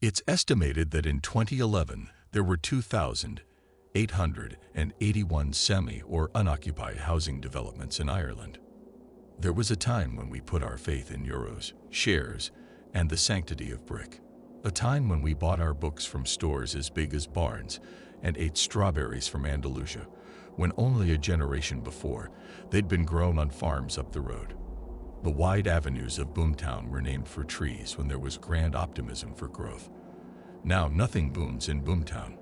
It's estimated that in 2011, there were 2,881 semi- or unoccupied housing developments in Ireland. There was a time when we put our faith in euros, shares, and the sanctity of brick. A time when we bought our books from stores as big as barns and ate strawberries from Andalusia, when only a generation before, they'd been grown on farms up the road. The wide avenues of Boomtown were named for trees when there was grand optimism for growth. Now nothing booms in Boomtown.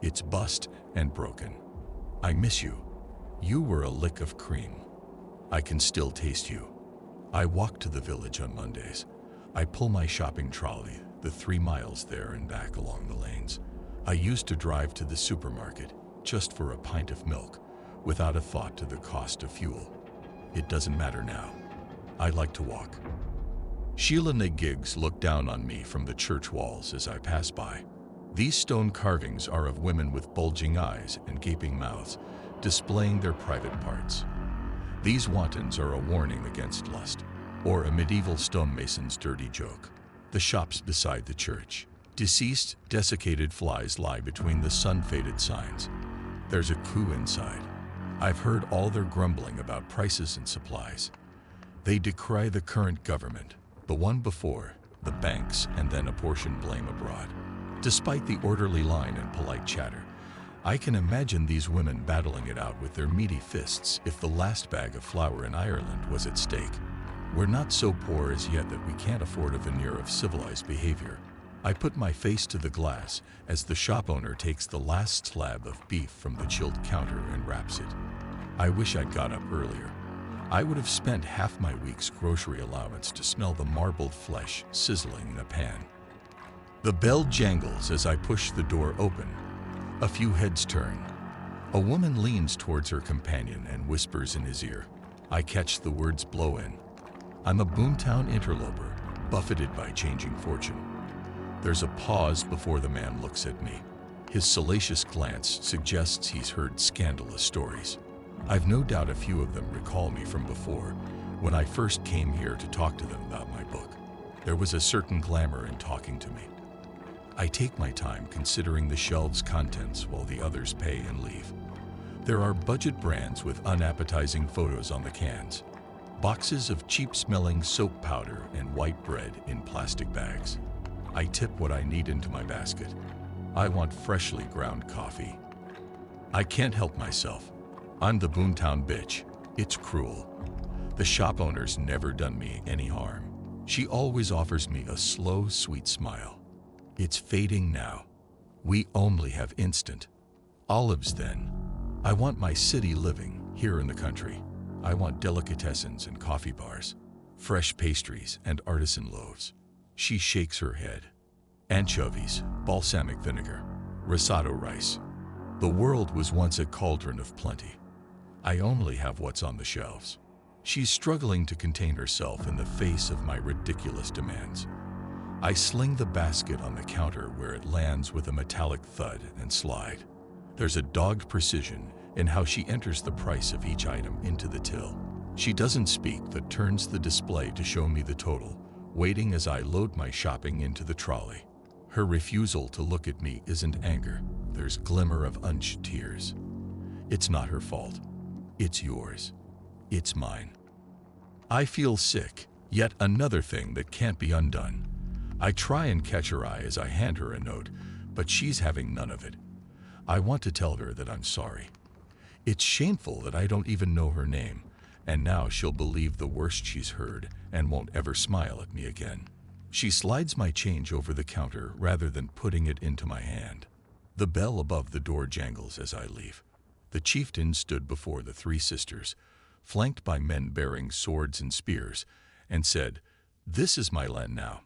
It's bust and broken. I miss you. You were a lick of cream. I can still taste you. I walk to the village on Mondays. I pull my shopping trolley, the 3 miles there and back along the lanes. I used to drive to the supermarket just for a pint of milk, without a thought to the cost of fuel. It doesn't matter now. I like to walk. Sheila Giggs looked down on me from the church walls as I pass by. These stone carvings are of women with bulging eyes and gaping mouths, displaying their private parts. These wantons are a warning against lust, or a medieval stonemason's dirty joke. The shops beside the church. Deceased, desiccated flies lie between the sun-faded signs. There's a coup inside. I've heard all their grumbling about prices and supplies. They decry the current government, the one before, the banks, and then apportion blame abroad. Despite the orderly line and polite chatter, I can imagine these women battling it out with their meaty fists if the last bag of flour in Ireland was at stake. We're not so poor as yet that we can't afford a veneer of civilized behavior. I put my face to the glass as the shop owner takes the last slab of beef from the chilled counter and wraps it. I wish I'd got up earlier. I would have spent half my week's grocery allowance to smell the marbled flesh sizzling in a pan. The bell jangles as I push the door open. A few heads turn. A woman leans towards her companion and whispers in his ear. I catch the words blow in. I'm a Boomtown interloper, buffeted by changing fortune. There's a pause before the man looks at me. His salacious glance suggests he's heard scandalous stories. I've no doubt a few of them recall me from before, when I first came here to talk to them about my book. There was a certain glamour in talking to me. I take my time considering the shelves' contents while the others pay and leave. There are budget brands with unappetizing photos on the cans, boxes of cheap-smelling soap powder and white bread in plastic bags. I tip what I need into my basket. I want freshly ground coffee. I can't help myself. I'm the Boomtown bitch. It's cruel. The shop owner's never done me any harm. She always offers me a slow, sweet smile. It's fading now. We only have instant. Olives then. I want my city living here in the country. I want delicatessens and coffee bars, fresh pastries and artisan loaves. She shakes her head. Anchovies, balsamic vinegar, risotto rice. The world was once a cauldron of plenty. I only have what's on the shelves. She's struggling to contain herself in the face of my ridiculous demands. I sling the basket on the counter where it lands with a metallic thud and slide. There's a dogged precision in how she enters the price of each item into the till. She doesn't speak but turns the display to show me the total, waiting as I load my shopping into the trolley. Her refusal to look at me isn't anger. There's glimmer of unshed tears. It's not her fault. It's yours. It's mine. I feel sick, yet another thing that can't be undone. I try and catch her eye as I hand her a note, but she's having none of it. I want to tell her that I'm sorry. It's shameful that I don't even know her name, and now she'll believe the worst she's heard and won't ever smile at me again. She slides my change over the counter rather than putting it into my hand. The bell above the door jangles as I leave. The chieftain stood before the 3 sisters, flanked by men bearing swords and spears, and said, "This is my land now."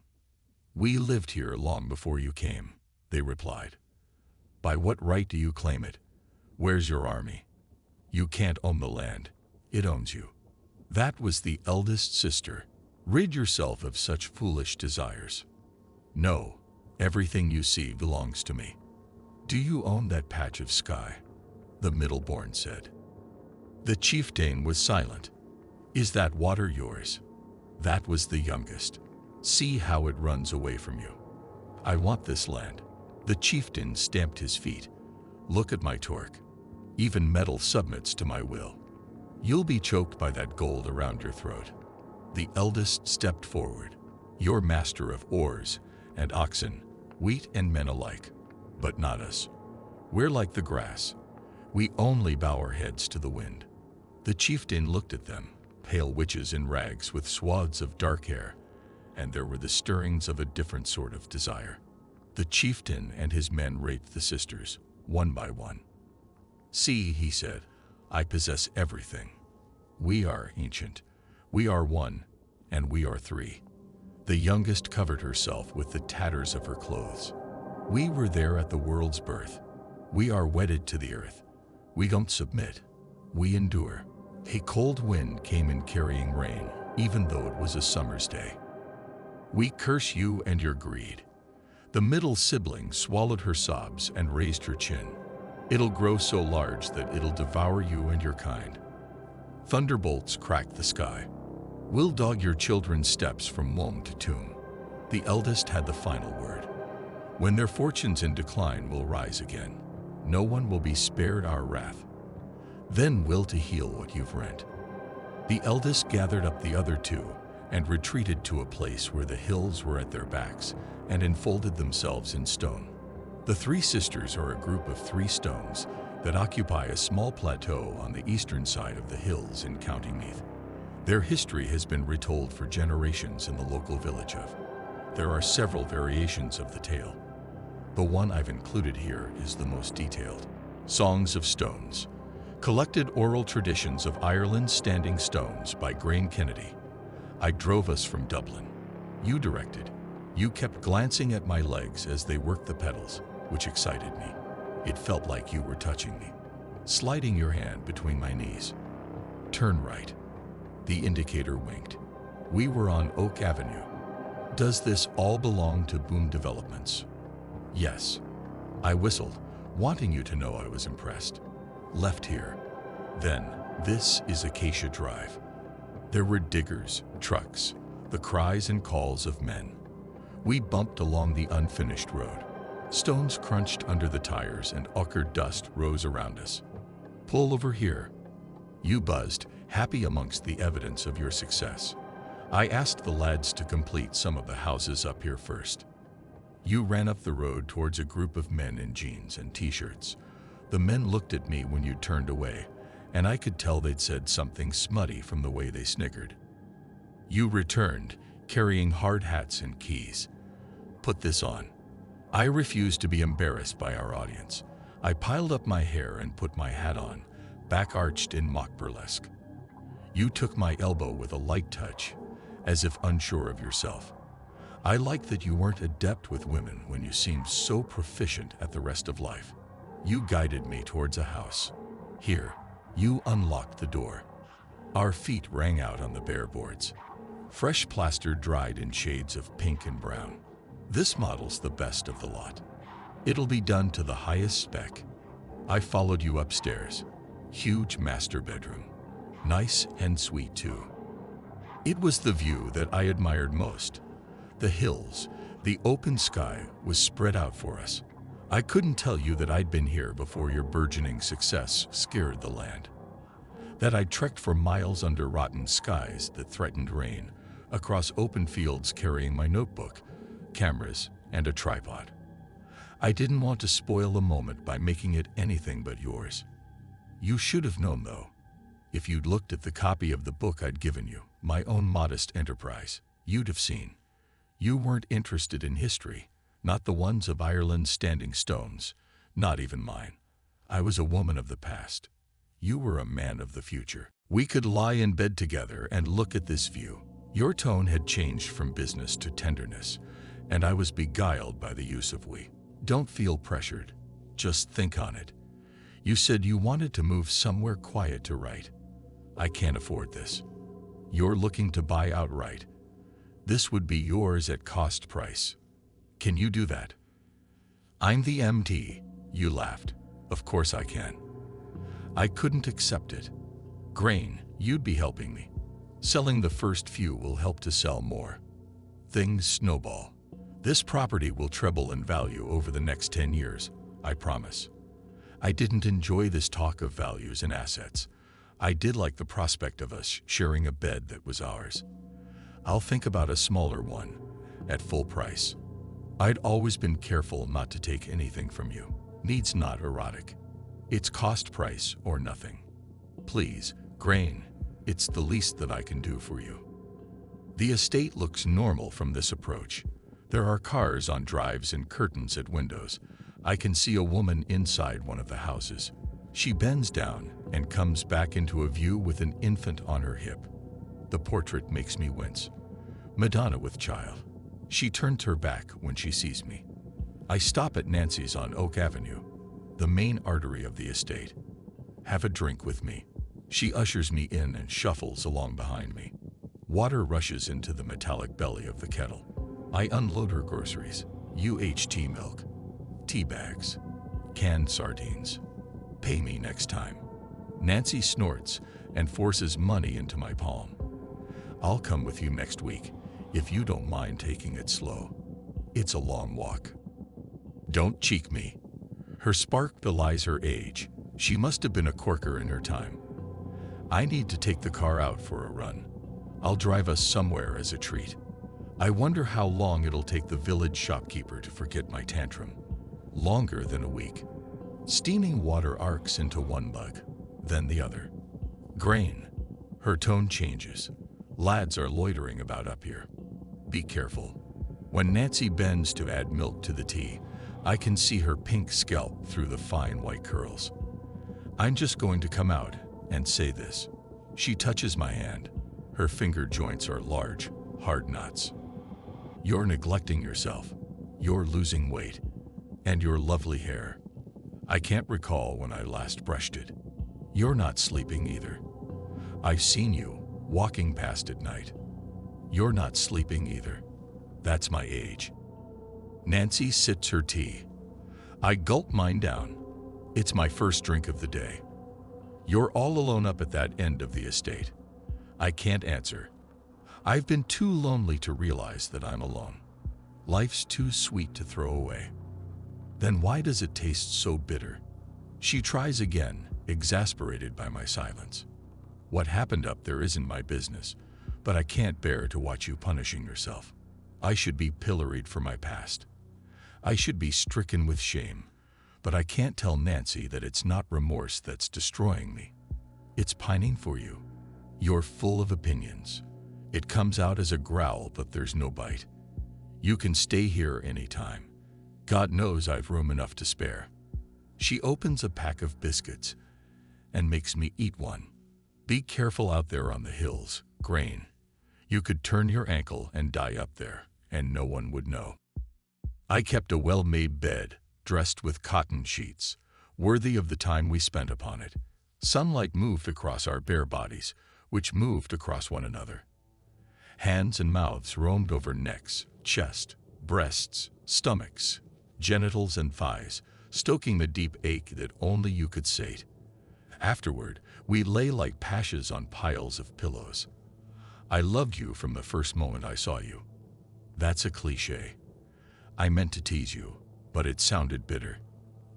"We lived here long before you came," they replied. "By what right do you claim it? Where's your army? You can't own the land. It owns you." That was the eldest sister. "Rid yourself of such foolish desires." "No, everything you see belongs to me." "Do you own that patch of sky?" the middle-born said. The chieftain was silent. "Is that water yours?" That was the youngest. "See how it runs away from you." I want this land. The chieftain stamped his feet. Look at my torque. Even metal submits to my will. You'll be choked by that gold around your throat. The eldest stepped forward. You're master of oars and oxen, wheat and men alike. But not us. We're like the grass. We only bow our heads to the wind. The chieftain looked at them, pale witches in rags with swaths of dark hair, and there were the stirrings of a different sort of desire. The chieftain and his men raped the sisters, one by one. See, he said, I possess everything. We are ancient. We are one, and we are three. The youngest covered herself with the tatters of her clothes. We were there at the world's birth. We are wedded to the earth. We don't submit. We endure. A cold wind came in carrying rain, even though it was a summer's day. We curse you and your greed. The middle sibling swallowed her sobs and raised her chin. It'll grow so large that it'll devour you and your kind. Thunderbolts crack the sky. We'll dog your children's steps from womb to tomb. The eldest had the final word. When their fortunes in decline will rise again, no one will be spared our wrath. Then will to heal what you've rent. The eldest gathered up the other two and retreated to a place where the hills were at their backs and enfolded themselves in stone. The three sisters are a group of 3 stones that occupy a small plateau on the eastern side of the hills in County Meath. Their history has been retold for generations in the local village of. There are several variations of the tale. The one I've included here is the most detailed. Songs of Stones. Collected oral traditions of Ireland's standing stones by Graeme Kennedy. I drove us from Dublin. You directed. You kept glancing at my legs as they worked the pedals, which excited me. It felt like you were touching me, sliding your hand between my knees. Turn right. The indicator winked. We were on Oak Avenue. Does this all belong to Boom Developments? Yes. I whistled, wanting you to know I was impressed. Left here. Then, this is Acacia Drive. There were diggers, trucks, the cries and calls of men. We bumped along the unfinished road. Stones crunched under the tires and ochre dust rose around us. Pull over here. You buzzed, happy amongst the evidence of your success. I asked the lads to complete some of the houses up here first. You ran up the road towards a group of men in jeans and t-shirts. The men looked at me when you turned away, and I could tell they'd said something smutty from the way they sniggered. You returned, carrying hard hats and keys. Put this on. I refused to be embarrassed by our audience. I piled up my hair and put my hat on, back arched in mock burlesque. You took my elbow with a light touch, as if unsure of yourself. I liked that you weren't adept with women when you seemed so proficient at the rest of life. You guided me towards a house. Here, you unlocked the door. Our feet rang out on the bare boards. Fresh plaster dried in shades of pink and brown. This model's the best of the lot. It'll be done to the highest spec. I followed you upstairs. Huge master bedroom. Nice and sweet too. It was the view that I admired most. The hills, the open sky was spread out for us. I couldn't tell you that I'd been here before your burgeoning success scared the land. That I'd trekked for miles under rotten skies that threatened rain, across open fields carrying my notebook, cameras, and a tripod. I didn't want to spoil the moment by making it anything but yours. You should have known, though. If you'd looked at the copy of the book I'd given you, my own modest enterprise, you'd have seen. You weren't interested in history, not the ones of Ireland's standing stones, not even mine. I was a woman of the past. You were a man of the future. We could lie in bed together and look at this view. Your tone had changed from business to tenderness, and I was beguiled by the use of we. Don't feel pressured. Just think on it. You said you wanted to move somewhere quiet to write. I can't afford this. You're looking to buy outright. This would be yours at cost price. Can you do that? I'm the MD, you laughed. Of course I can. I couldn't accept it. Grain, you'd be helping me. Selling the first few will help to sell more. Things snowball. This property will treble in value over the next 10 years, I promise. I didn't enjoy this talk of values and assets. I did like the prospect of us sharing a bed that was ours. I'll think about a smaller one, at full price. I'd always been careful not to take anything from you. Needs not erotic. It's cost price or nothing. Please, Grain, it's the least that I can do for you. The estate looks normal from this approach. There are cars on drives and curtains at windows. I can see a woman inside one of the houses. She bends down and comes back into a view with an infant on her hip. The portrait makes me wince. Madonna with child. She turns her back when she sees me. I stop at Nancy's on Oak Avenue, the main artery of the estate. Have a drink with me. She ushers me in and shuffles along behind me. Water rushes into the metallic belly of the kettle. I unload her groceries. UHT milk, tea bags, canned sardines. Pay me next time. Nancy snorts and forces money into my palm. I'll come with you next week, if you don't mind taking it slow. It's a long walk. Don't cheek me. Her spark belies her age. She must have been a corker in her time. I need to take the car out for a run. I'll drive us somewhere as a treat. I wonder how long it'll take the village shopkeeper to forget my tantrum. Longer than a week. Steaming water arcs into one mug, then the other. Grain. Her tone changes. Lads are loitering about up here. Be careful. When Nancy bends to add milk to the tea, I can see her pink scalp through the fine white curls. I'm just going to come out and say this. She touches my hand. Her finger joints are large, hard knots. You're neglecting yourself. You're losing weight. And your lovely hair. I can't recall when I last brushed it. You're not sleeping either. I've seen you walking past at night. You're not sleeping either. That's my age. Nancy sips her tea. I gulp mine down. It's my first drink of the day. You're all alone up at that end of the estate. I can't answer. I've been too lonely to realize that I'm alone. Life's too sweet to throw away. Then why does it taste so bitter? She tries again, exasperated by my silence. What happened up there isn't my business, but I can't bear to watch you punishing yourself. I should be pilloried for my past. I should be stricken with shame, but I can't tell Nancy that it's not remorse that's destroying me. It's pining for you. You're full of opinions. It comes out as a growl, but there's no bite. You can stay here anytime. God knows I've room enough to spare. She opens a pack of biscuits and makes me eat one. Be careful out there on the hills, Grain. You could turn your ankle and die up there, and no one would know. I kept a well-made bed, dressed with cotton sheets, worthy of the time we spent upon it. Sunlight moved across our bare bodies, which moved across one another. Hands and mouths roamed over necks, chest, breasts, stomachs, genitals and thighs, stoking the deep ache that only you could sate. Afterward, we lay like pashes on piles of pillows. I loved you from the first moment I saw you. That's a cliché. I meant to tease you, but it sounded bitter.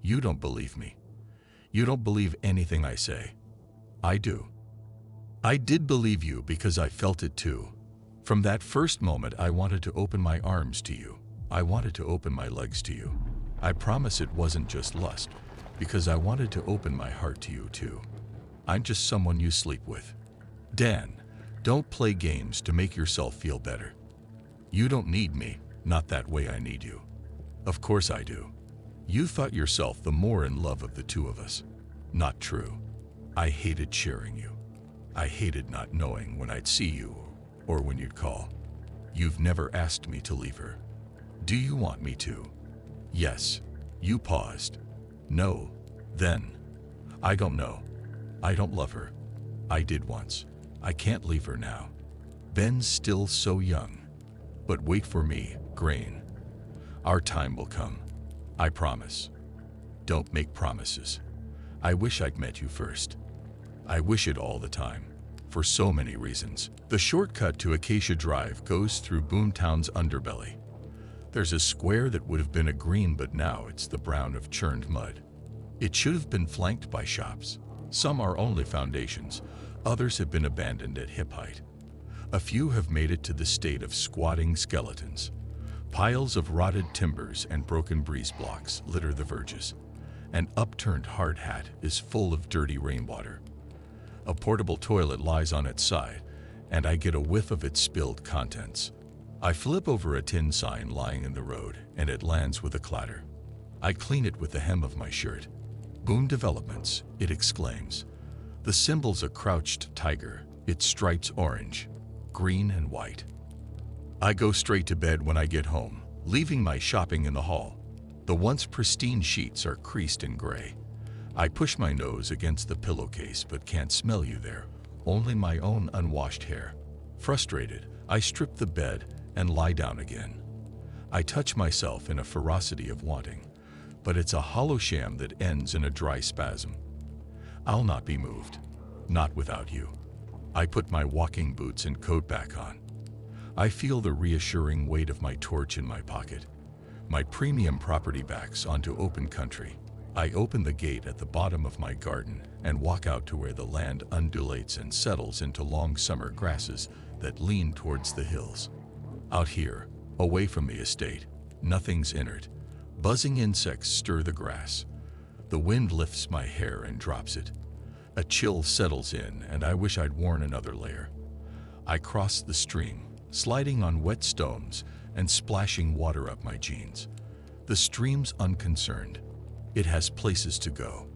You don't believe me. You don't believe anything I say. I do. I did believe you because I felt it too. From that first moment, I wanted to open my arms to you. I wanted to open my legs to you. I promise it wasn't just lust, because I wanted to open my heart to you too. I'm just someone you sleep with. Dan, don't play games to make yourself feel better. You don't need me, not that way I need you. Of course I do. You thought yourself the more in love of the two of us. Not true. I hated sharing you. I hated not knowing when I'd see you or when you'd call. You've never asked me to leave her. Do you want me to? Yes. You paused. No. Then. I don't know. I don't love her. I did once. I can't leave her now. Ben's still so young. But wait for me, Grain. Our time will come. I promise. Don't make promises. I wish I'd met you first. I wish it all the time. For so many reasons. The shortcut to Acacia Drive goes through Boomtown's underbelly. There's a square that would have been a green, but now it's the brown of churned mud. It should have been flanked by shops. Some are only foundations, others have been abandoned at hip height. A few have made it to the state of squatting skeletons. Piles of rotted timbers and broken breeze blocks litter the verges. An upturned hard hat is full of dirty rainwater. A portable toilet lies on its side, and I get a whiff of its spilled contents. I flip over a tin sign lying in the road, and it lands with a clatter. I clean it with the hem of my shirt. "Boom Developments," it exclaims. The symbol's a crouched tiger, its stripes orange, green and white. I go straight to bed when I get home, leaving my shopping in the hall. The once pristine sheets are creased and gray. I push my nose against the pillowcase but can't smell you there, only my own unwashed hair. Frustrated, I strip the bed and lie down again. I touch myself in a ferocity of wanting, but it's a hollow sham that ends in a dry spasm. I'll not be moved, not without you. I put my walking boots and coat back on. I feel the reassuring weight of my torch in my pocket. My premium property backs onto open country. I open the gate at the bottom of my garden and walk out to where the land undulates and settles into long summer grasses that lean towards the hills. Out here, away from the estate, nothing's inert. Buzzing insects stir the grass. The wind lifts my hair and drops it. A chill settles in, and I wish I'd worn another layer. I cross the stream, sliding on wet stones and splashing water up my jeans. The stream's unconcerned. It has places to go.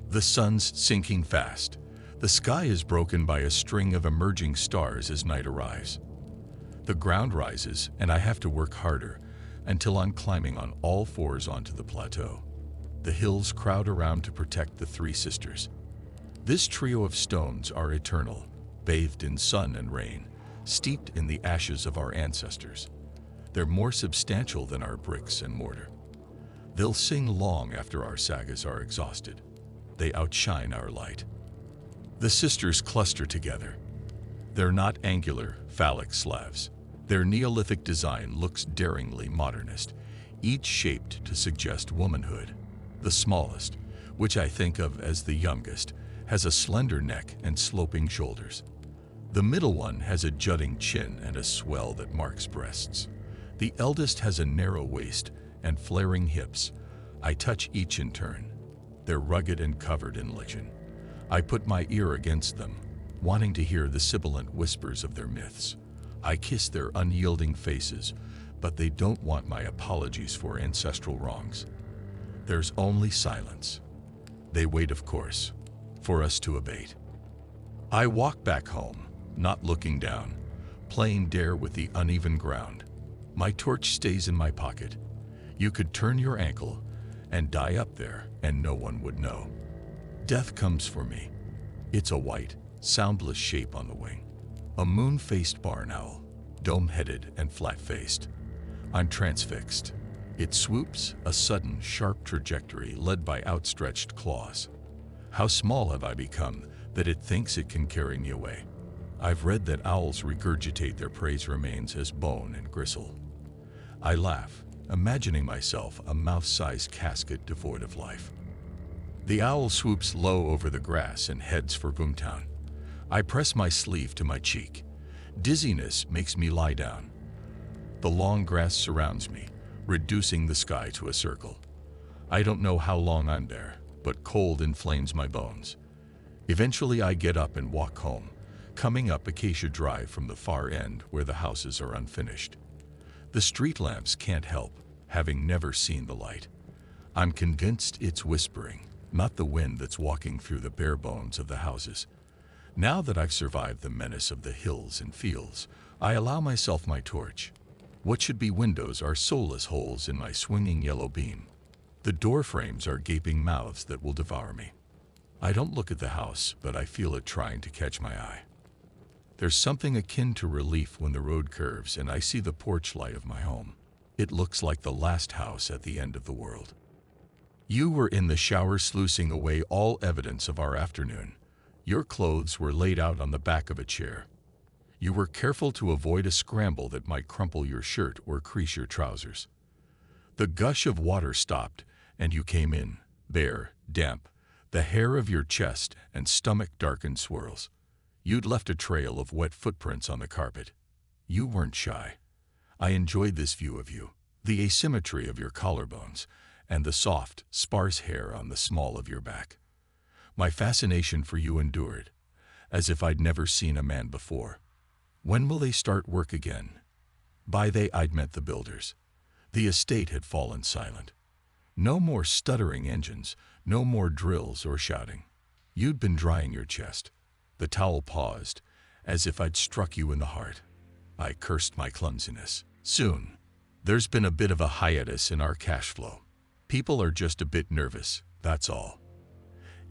The sun's sinking fast. The sky is broken by a string of emerging stars as night arrives. The ground rises, and I have to work harder until I'm climbing on all fours onto the plateau. The hills crowd around to protect the three sisters. This trio of stones are eternal, bathed in sun and rain, steeped in the ashes of our ancestors. They're more substantial than our bricks and mortar. They'll sing long after our sagas are exhausted. They outshine our light. The sisters cluster together. They're not angular, phallic slabs. Their Neolithic design looks daringly modernist, each shaped to suggest womanhood. The smallest, which I think of as the youngest, has a slender neck and sloping shoulders. The middle one has a jutting chin and a swell that marks breasts. The eldest has a narrow waist and flaring hips. I touch each in turn. They're rugged and covered in lichen. I put my ear against them, wanting to hear the sibilant whispers of their myths. I kiss their unyielding faces, but they don't want my apologies for ancestral wrongs. There's only silence. They wait, of course, for us to abate. I walk back home, not looking down, playing dare with the uneven ground. My torch stays in my pocket. You could turn your ankle and die up there, and no one would know. Death comes for me. It's a white, soundless shape on the wing. A moon-faced barn owl, dome-headed and flat-faced. I'm transfixed. It swoops, a sudden, sharp trajectory led by outstretched claws. How small have I become that it thinks it can carry me away? I've read that owls regurgitate their prey's remains as bone and gristle. I laugh, imagining myself a mouth-sized casket devoid of life. The owl swoops low over the grass and heads for Boomtown. I press my sleeve to my cheek. Dizziness makes me lie down. The long grass surrounds me, reducing the sky to a circle. I don't know how long I'm there, but cold inflames my bones. Eventually I get up and walk home, coming up Acacia Drive from the far end where the houses are unfinished. The street lamps can't help, having never seen the light. I'm convinced it's whispering, not the wind that's walking through the bare bones of the houses. Now that I've survived the menace of the hills and fields, I allow myself my torch. What should be windows are soulless holes in my swinging yellow beam. The door frames are gaping mouths that will devour me. I don't look at the house, but I feel it trying to catch my eye. There's something akin to relief when the road curves and I see the porch light of my home. It looks like the last house at the end of the world. You were in the shower sluicing away all evidence of our afternoon. Your clothes were laid out on the back of a chair. You were careful to avoid a scramble that might crumple your shirt or crease your trousers. The gush of water stopped, and you came in, bare, damp, the hair of your chest and stomach dark in swirls. You'd left a trail of wet footprints on the carpet. You weren't shy. I enjoyed this view of you, the asymmetry of your collarbones, and the soft, sparse hair on the small of your back. My fascination for you endured, as if I'd never seen a man before. When will they start work again? By they I'd meant the builders. The estate had fallen silent. No more stuttering engines, no more drills or shouting. You'd been drying your chest. The towel paused, as if I'd struck you in the heart. I cursed my clumsiness. Soon. There's been a bit of a hiatus in our cash flow. People are just a bit nervous, that's all.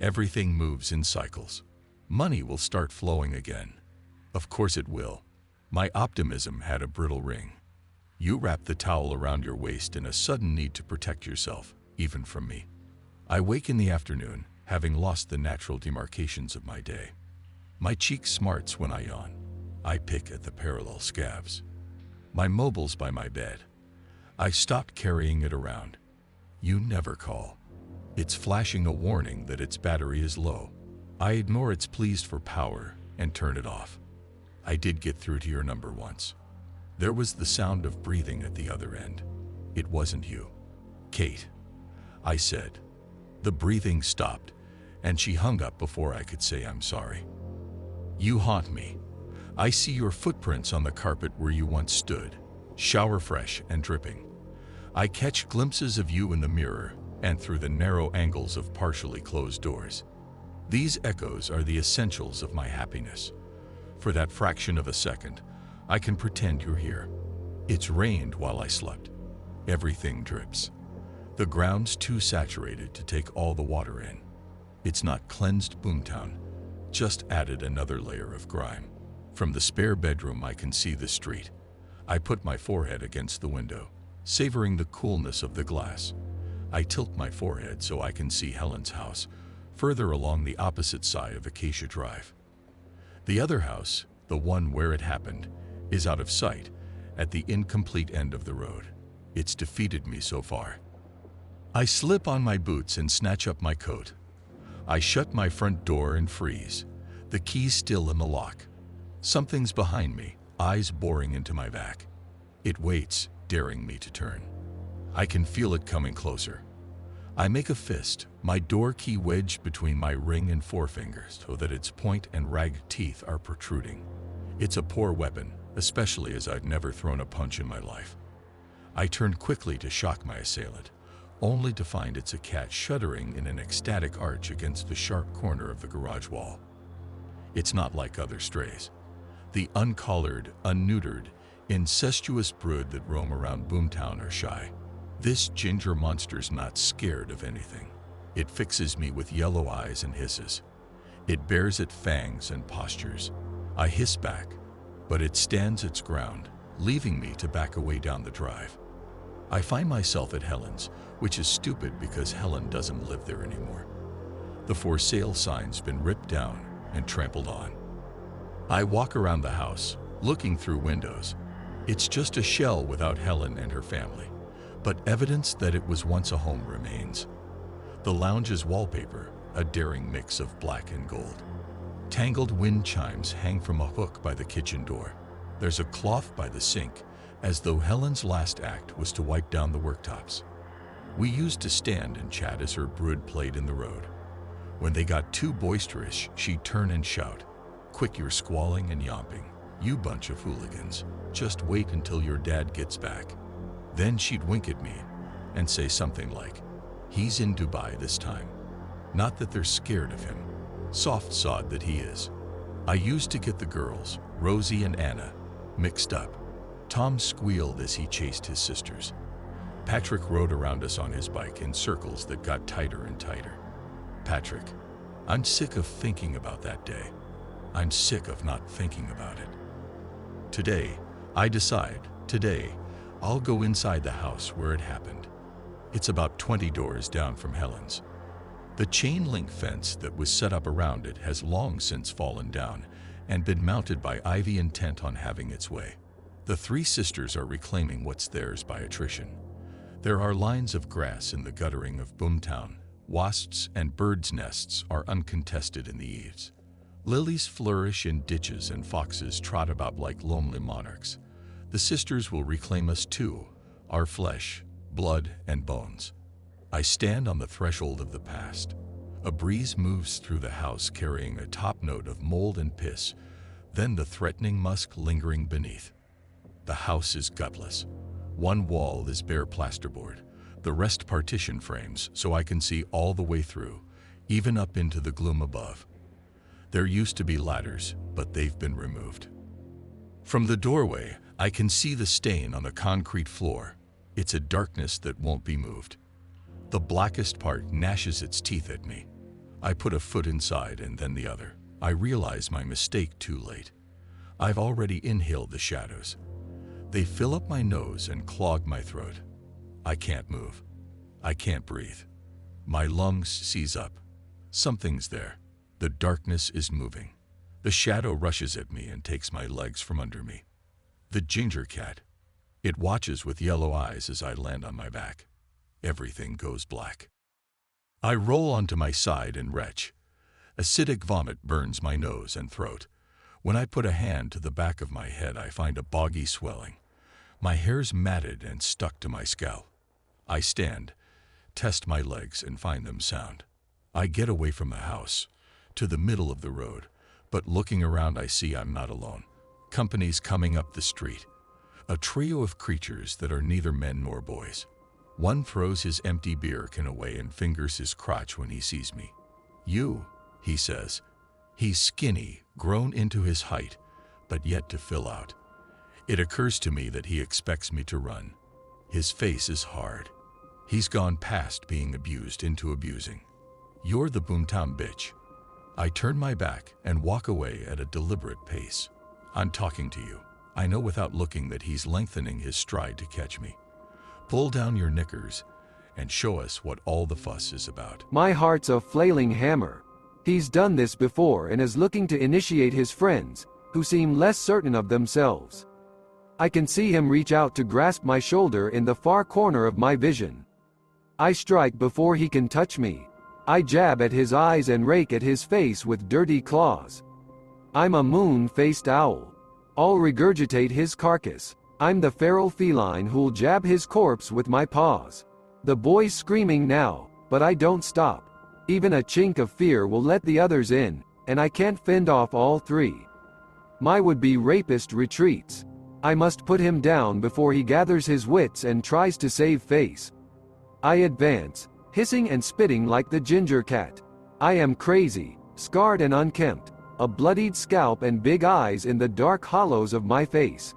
Everything moves in cycles. Money will start flowing again. Of course it will. My optimism had a brittle ring. You wrapped the towel around your waist in a sudden need to protect yourself, even from me. I wake in the afternoon, having lost the natural demarcations of my day. My cheek smarts when I yawn. I pick at the parallel scabs. My mobile's by my bed. I stopped carrying it around. You never call. It's flashing a warning that its battery is low. I ignore its pleas for power and turn it off. I did get through to your number once. There was the sound of breathing at the other end. It wasn't you. Kate, I said. The breathing stopped, and she hung up before I could say I'm sorry. You haunt me. I see your footprints on the carpet where you once stood, shower fresh and dripping. I catch glimpses of you in the mirror and through the narrow angles of partially closed doors. These echoes are the essentials of my happiness. For that fraction of a second, I can pretend you're here. It's rained while I slept. Everything drips. The ground's too saturated to take all the water in. It's not cleansed Boomtown, just added another layer of grime. From the spare bedroom I can see the street. I put my forehead against the window, savoring the coolness of the glass. I tilt my forehead so I can see Helen's house, further along the opposite side of Acacia Drive. The other house, the one where it happened, is out of sight, at the incomplete end of the road. It's defeated me so far. I slip on my boots and snatch up my coat. I shut my front door and freeze, the key still in the lock. Something's behind me, eyes boring into my back. It waits, daring me to turn. I can feel it coming closer. I make a fist, my door key wedged between my ring and forefinger so that its point and ragged teeth are protruding. It's a poor weapon, especially as I've never thrown a punch in my life. I turn quickly to shock my assailant, only to find it's a cat shuddering in an ecstatic arch against the sharp corner of the garage wall. It's not like other strays. The uncollared, unneutered, incestuous brood that roam around Boomtown are shy. This ginger monster's not scared of anything. It fixes me with yellow eyes and hisses. It bares its fangs and postures. I hiss back, but it stands its ground, leaving me to back away down the drive. I find myself at Helen's, which is stupid because Helen doesn't live there anymore. The for sale sign's been ripped down and trampled on. I walk around the house, looking through windows. It's just a shell without Helen and her family, but evidence that it was once a home remains. The lounge's wallpaper, a daring mix of black and gold. Tangled wind chimes hang from a hook by the kitchen door. There's a cloth by the sink, as though Helen's last act was to wipe down the worktops. We used to stand and chat as her brood played in the road. When they got too boisterous, she'd turn and shout, "Quick, you're squalling and yomping. You bunch of hooligans. Just wait until your dad gets back." Then she'd wink at me and say something like, "He's in Dubai this time." Not that they're scared of him. Soft sod that he is. I used to get the girls, Rosie and Anna, mixed up. Tom squealed as he chased his sisters. Patrick rode around us on his bike in circles that got tighter and tighter. Patrick, I'm sick of thinking about that day. I'm sick of not thinking about it. Today, I decide, I'll go inside the house where it happened. It's about 20 doors down from Helen's. The chain link fence that was set up around it has long since fallen down, and been mounted by ivy intent on having its way. The three sisters are reclaiming what's theirs by attrition. There are lines of grass in the guttering of Boomtown. Wasps and birds' nests are uncontested in the eaves. Lilies flourish in ditches and foxes trot about like lonely monarchs. The sisters will reclaim us too, our flesh, blood, and bones. I stand on the threshold of the past. A breeze moves through the house carrying a top note of mold and piss, then the threatening musk lingering beneath. The house is gutless. One wall is bare plasterboard, the rest partition frames so I can see all the way through, even up into the gloom above. There used to be ladders, but they've been removed. From the doorway, I can see the stain on the concrete floor. It's a darkness that won't be moved. The blackest part gnashes its teeth at me. I put a foot inside and then the other. I realize my mistake too late. I've already inhaled the shadows. They fill up my nose and clog my throat. I can't move. I can't breathe. My lungs seize up. Something's there. The darkness is moving. The shadow rushes at me and takes my legs from under me. The ginger cat. It watches with yellow eyes as I land on my back. Everything goes black. I roll onto my side and retch. Acidic vomit burns my nose and throat. When I put a hand to the back of my head, I find a boggy swelling. My hair's matted and stuck to my scalp. I stand, test my legs, and find them sound. I get away from the house, to the middle of the road, but looking around I see I'm not alone. Company's coming up the street. A trio of creatures that are neither men nor boys. One throws his empty beer can away and fingers his crotch when he sees me. "You," he says. He's skinny, grown into his height, but yet to fill out. It occurs to me that he expects me to run. His face is hard. He's gone past being abused into abusing. "You're the Boomtown bitch." I turn my back and walk away at a deliberate pace. "I'm talking to you." I know without looking that he's lengthening his stride to catch me. "Pull down your knickers and show us what all the fuss is about." My heart's a flailing hammer. He's done this before and is looking to initiate his friends, who seem less certain of themselves. I can see him reach out to grasp my shoulder in the far corner of my vision. I strike before he can touch me. I jab at his eyes and rake at his face with dirty claws. I'm a moon-faced owl. I'll regurgitate his carcass. I'm the feral feline who'll jab his corpse with my paws. The boy's screaming now, but I don't stop. Even a chink of fear will let the others in, and I can't fend off all three. My would-be rapist retreats. I must put him down before he gathers his wits and tries to save face. I advance, hissing and spitting like the ginger cat. I am crazy, scarred and unkempt, a bloodied scalp and big eyes in the dark hollows of my face.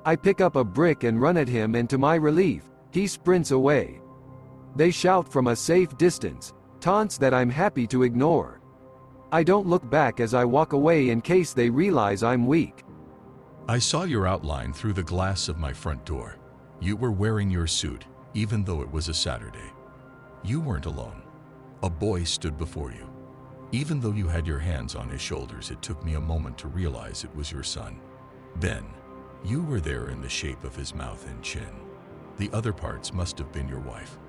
I pick up a brick and run at him, and to my relief, he sprints away. They shout from a safe distance, taunts that I'm happy to ignore. I don't look back as I walk away in case they realize I'm weak. "I saw your outline through the glass of my front door. You were wearing your suit, even though it was a Saturday. You weren't alone. A boy stood before you. Even though you had your hands on his shoulders, it took me a moment to realize it was your son. Ben, you were there in the shape of his mouth and chin. The other parts must have been your wife.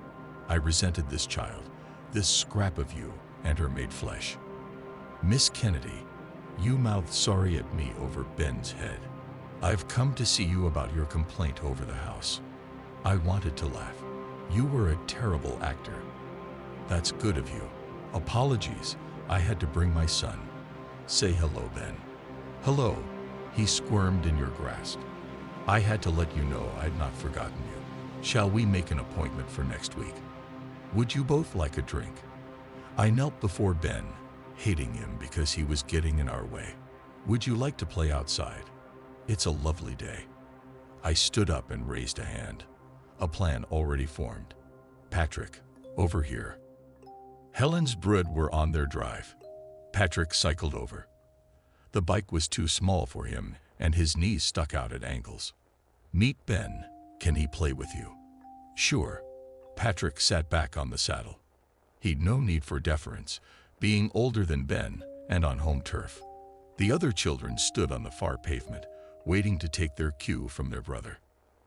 I resented this child, this scrap of you and her made flesh. Miss Kennedy, you mouthed sorry at me over Ben's head. I've come to see you about your complaint over the house. I wanted to laugh. You were a terrible actor. That's good of you. Apologies, I had to bring my son. Say hello, Ben." "Hello." He squirmed in your grasp. "I had to let you know I'd not forgotten you. Shall we make an appointment for next week? Would you both like a drink?" I knelt before Ben, hating him because he was getting in our way. "Would you like to play outside? It's a lovely day." I stood up and raised a hand. A plan already formed. "Patrick, over here." Helen's brood were on their drive. Patrick cycled over. The bike was too small for him, and his knees stuck out at angles. "Meet Ben. Can he play with you?" "Sure." Patrick sat back on the saddle. He'd no need for deference, being older than Ben and on home turf. The other children stood on the far pavement, waiting to take their cue from their brother.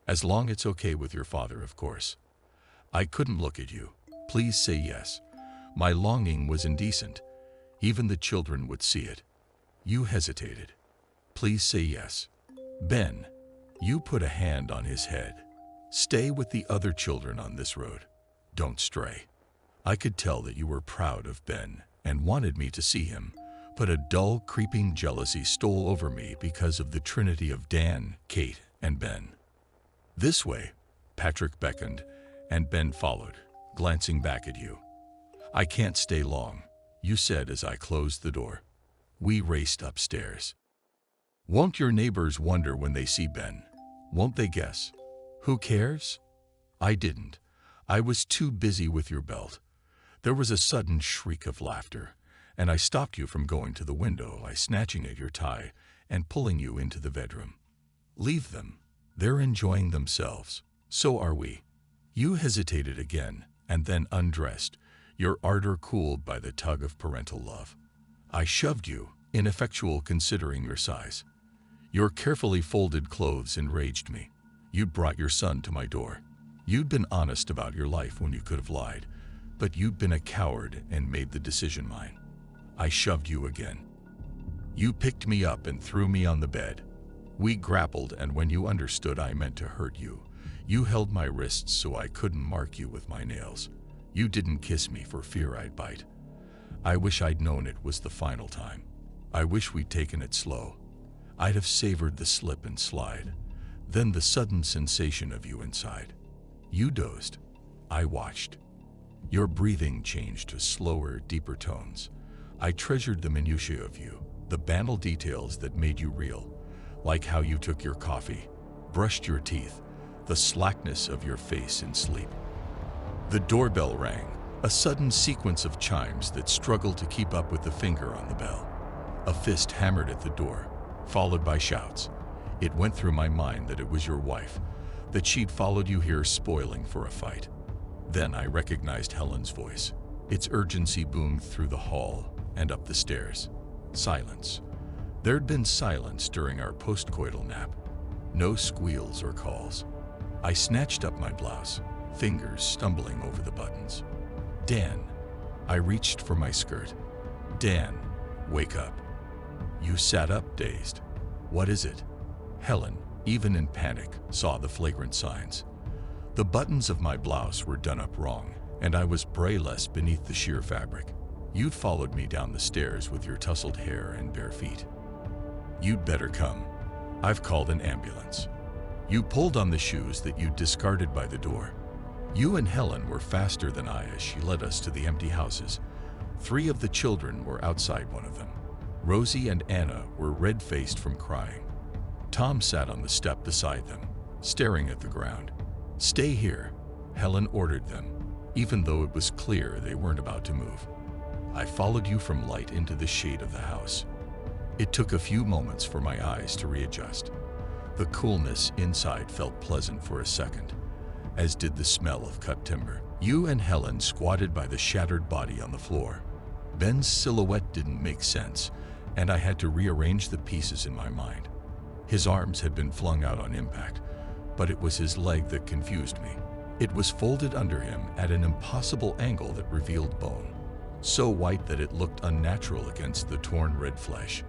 As long as it's okay with your father, of course. I couldn't look at you. Please say yes. My longing was indecent. Even the children would see it. You hesitated. Please say yes. Ben, you put a hand on his head. Stay with the other children on this road. Don't stray. I could tell that you were proud of Ben and wanted me to see him, but a dull, creeping jealousy stole over me because of the trinity of Dan, Kate, and Ben. This way, Patrick beckoned, and Ben followed, glancing back at you. I can't stay long, you said as I closed the door. We raced upstairs. Won't your neighbors wonder when they see Ben? Won't they guess? Who cares? I didn't. I was too busy with your belt. There was a sudden shriek of laughter, and I stopped you from going to the window by snatching at your tie and pulling you into the bedroom. Leave them. They're enjoying themselves. So are we. You hesitated again, and then undressed, your ardor cooled by the tug of parental love. I shoved you, ineffectual considering your size. Your carefully folded clothes enraged me. You'd brought your son to my door. You'd been honest about your life when you could have lied, but you'd been a coward and made the decision mine. I shoved you again. You picked me up and threw me on the bed. We grappled, and when you understood I meant to hurt you, you held my wrists so I couldn't mark you with my nails. You didn't kiss me for fear I'd bite. I wish I'd known it was the final time. I wish we'd taken it slow. I'd have savored the slip and slide, then the sudden sensation of you inside. You dozed. I watched. Your breathing changed to slower, deeper tones. I treasured the minutiae of you, the banal details that made you real, like how you took your coffee, brushed your teeth, the slackness of your face in sleep. The doorbell rang, a sudden sequence of chimes that struggled to keep up with the finger on the bell. A fist hammered at the door, followed by shouts. It went through my mind that it was your wife, that she'd followed you here spoiling for a fight. Then I recognized Helen's voice. Its urgency boomed through the hall and up the stairs. Silence. There'd been silence during our postcoital nap. No squeals or calls. I snatched up my blouse, fingers stumbling over the buttons. Dan. I reached for my skirt. Dan, wake up. You sat up, dazed. What is it? Helen, even in panic, saw the flagrant signs. The buttons of my blouse were done up wrong, and I was brayless beneath the sheer fabric. You'd followed me down the stairs with your tousled hair and bare feet. You'd better come. I've called an ambulance. You pulled on the shoes that you'd discarded by the door. You and Helen were faster than I as she led us to the empty houses. 3 of the children were outside one of them. Rosie and Anna were red-faced from crying. Tom sat on the step beside them, staring at the ground. Stay here, Helen ordered them, even though it was clear they weren't about to move. I followed you from light into the shade of the house. It took a few moments for my eyes to readjust. The coolness inside felt pleasant for a second, as did the smell of cut timber. You and Helen squatted by the shattered body on the floor. Ben's silhouette didn't make sense, and I had to rearrange the pieces in my mind. His arms had been flung out on impact, but it was his leg that confused me. It was folded under him at an impossible angle that revealed bone, so white that it looked unnatural against the torn red flesh.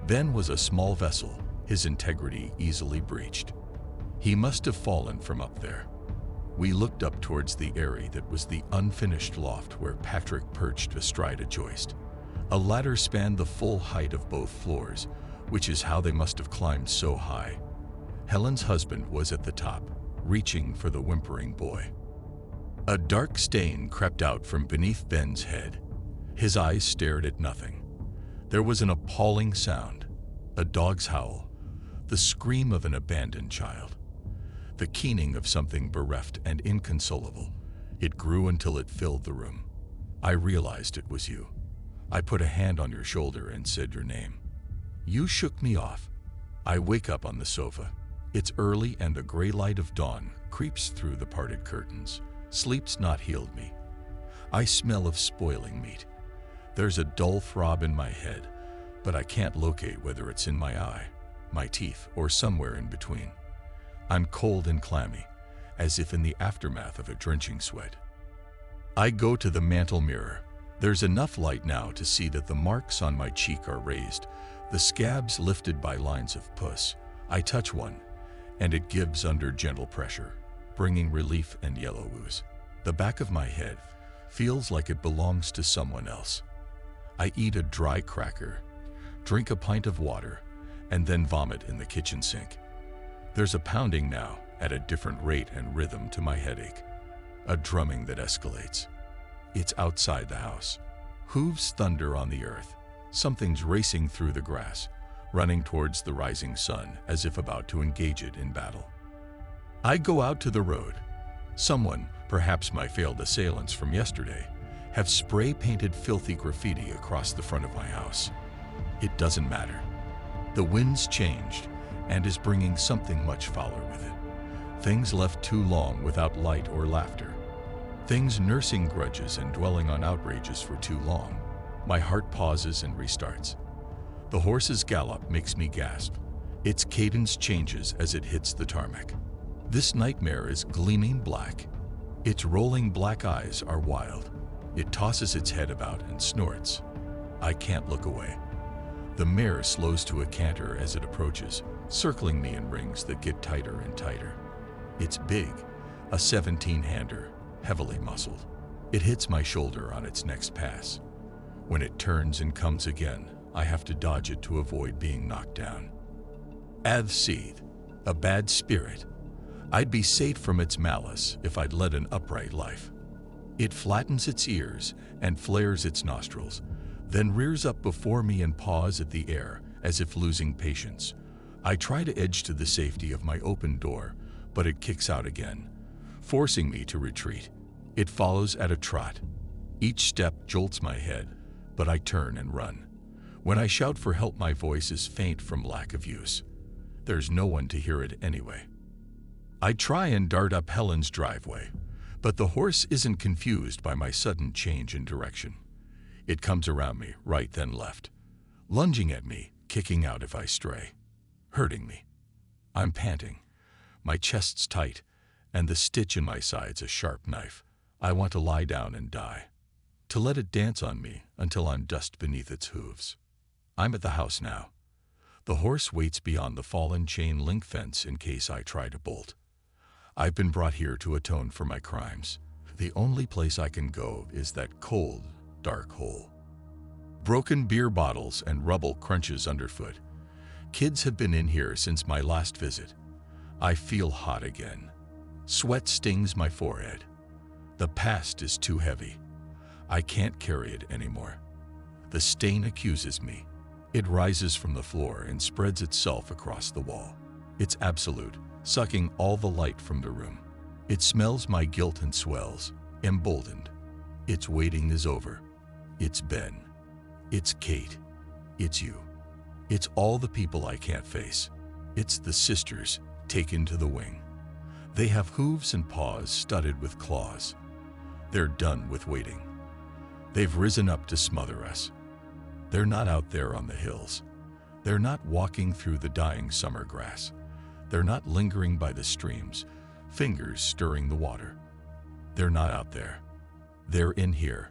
Ben was a small vessel, his integrity easily breached. He must have fallen from up there. We looked up towards the eyrie that was the unfinished loft where Patrick perched astride a joist. A ladder spanned the full height of both floors, which is how they must have climbed so high. Helen's husband was at the top, reaching for the whimpering boy. A dark stain crept out from beneath Ben's head. His eyes stared at nothing. There was an appalling sound, a dog's howl, the scream of an abandoned child, the keening of something bereft and inconsolable. It grew until it filled the room. I realized it was you. I put a hand on your shoulder and said your name. You shook me off. I wake up on the sofa. It's early and the gray light of dawn creeps through the parted curtains. Sleep's not healed me. I smell of spoiling meat. There's a dull throb in my head, but I can't locate whether it's in my eye, my teeth, or somewhere in between. I'm cold and clammy, as if in the aftermath of a drenching sweat. I go to the mantel mirror. There's enough light now to see that the marks on my cheek are raised, the scabs lifted by lines of pus. I touch one, and it gives under gentle pressure, bringing relief and yellow ooze. The back of my head feels like it belongs to someone else. I eat a dry cracker, drink a pint of water, and then vomit in the kitchen sink. There's a pounding now at a different rate and rhythm to my headache, a drumming that escalates. It's outside the house. Hooves thunder on the earth. Something's racing through the grass, running towards the rising sun as if about to engage it in battle. I go out to the road. Someone, perhaps my failed assailants from yesterday, have spray-painted filthy graffiti across the front of my house. It doesn't matter. The wind's changed and is bringing something much fouler with it. Things left too long without light or laughter. Things nursing grudges and dwelling on outrages for too long. My heart pauses and restarts. The horse's gallop makes me gasp. Its cadence changes as it hits the tarmac. This nightmare is gleaming black. Its rolling black eyes are wild. It tosses its head about and snorts. I can't look away. The mare slows to a canter as it approaches, circling me in rings that get tighter and tighter. It's big, a 17-hander, heavily muscled. It hits my shoulder on its next pass. When it turns and comes again, I have to dodge it to avoid being knocked down. Avseed, a bad spirit. I'd be safe from its malice if I'd led an upright life. It flattens its ears and flares its nostrils, then rears up before me and paws at the air as if losing patience. I try to edge to the safety of my open door, but it kicks out again, forcing me to retreat. It follows at a trot. Each step jolts my head, but I turn and run. When I shout for help, my voice is faint from lack of use. There's no one to hear it anyway. I try and dart up Helen's driveway, but the horse isn't confused by my sudden change in direction. It comes around me, right then left, lunging at me, kicking out if I stray, hurting me. I'm panting. My chest's tight, and the stitch in my side's a sharp knife. I want to lie down and die, to let it dance on me until I'm dust beneath its hooves. I'm at the house now. The horse waits beyond the fallen chain link fence in case I try to bolt. I've been brought here to atone for my crimes. The only place I can go is that cold, dark hole. Broken beer bottles and rubble crunches underfoot. Kids have been in here since my last visit. I feel hot again. Sweat stings my forehead. The past is too heavy. I can't carry it anymore. The stain accuses me. It rises from the floor and spreads itself across the wall. It's absolute, sucking all the light from the room. It smells my guilt and swells, emboldened. Its waiting is over. It's Ben. It's Kate. It's you. It's all the people I can't face. It's the sisters taken to the wing. They have hooves and paws studded with claws. They're done with waiting. They've risen up to smother us. They're not out there on the hills. They're not walking through the dying summer grass. They're not lingering by the streams, fingers stirring the water. They're not out there. They're in here,